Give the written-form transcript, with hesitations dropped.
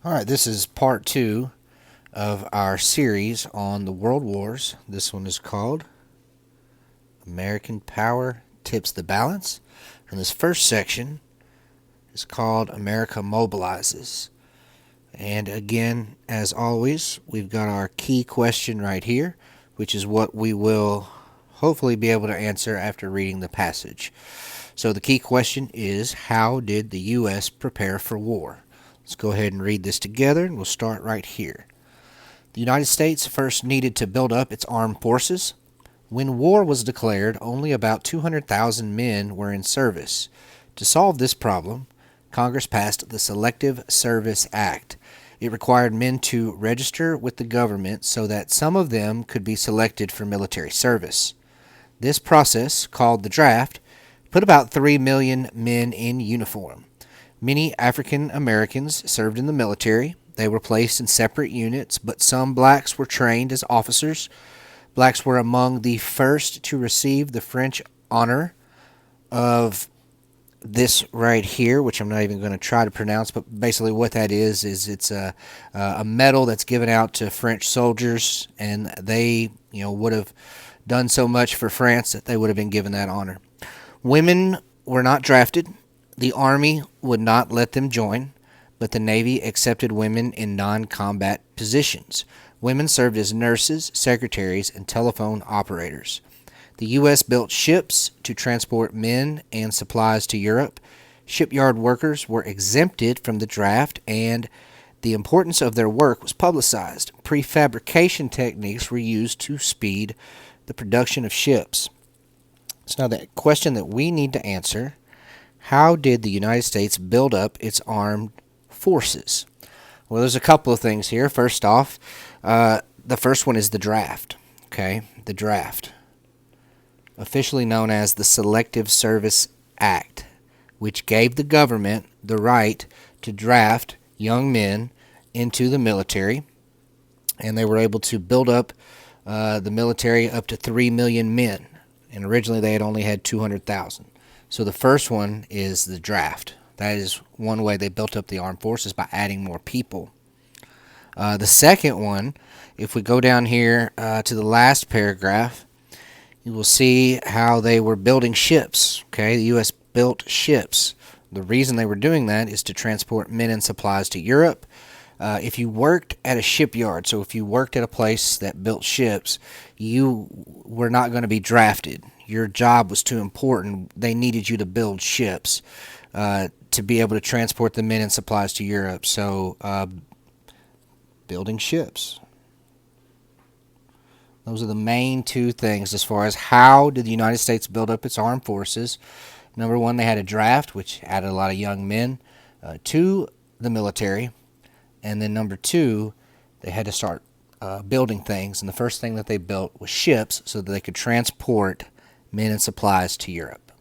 All right, this is part two of our series on the World Wars. This one is called American Power Tips the Balance. And this first section is called America Mobilizes. And again, as always, we've got our key question right here, which is what we will hopefully be able to answer after reading the passage. So the key question is, how did the U.S. prepare for war? Let's go ahead and read this together, and we'll start right here. The United States first needed to build up its armed forces. When war was declared, only about 200,000 men were in service. To solve this problem, Congress passed the Selective Service Act. It required men to register with the government so that some of them could be selected for military service. This process, called the draft, put about 3 million men in uniform. Many African Americans served in the military. They were placed in separate units, but some blacks were trained as officers. Blacks were among the first to receive the French honor of this right here, which I'm not even going to try to pronounce, but basically what that is it's a medal that's given out to French soldiers, and they would have done so much for France that they would have been given that honor. Women were not drafted. The Army would not let them join, but the Navy accepted women in non-combat positions. Women served as nurses, secretaries, and telephone operators. The U.S. built ships to transport men and supplies to Europe. Shipyard workers were exempted from the draft, and the importance of their work was publicized. Prefabrication techniques were used to speed the production of ships. So now the question that we need to answer: how did the United States build up its armed forces? Well, there's a couple of things here. First off, the first one is the draft. Okay, the draft, officially known as the Selective Service Act, which gave the government the right to draft young men into the military, and they were able to build up the military up to 3 million men, and originally they had only had 200,000. So the first one is the draft. That is one way they built up the armed forces, by adding more people. The second one, if we go down here to the last paragraph, you will see how they were building ships. Okay, the U.S. built ships. The reason they were doing that is to transport men and supplies to Europe. If you worked at a shipyard, so if you worked at a place that built ships, you were not going to be drafted. Your job was too important. They needed you to build ships to be able to transport the men and supplies to Europe. So, building ships. Those are the main two things as far as how did the United States build up its armed forces. Number one, they had a draft, which added a lot of young men to the military. And then number two, they had to start building things. And the first thing that they built was ships so that they could transport men and supplies to Europe.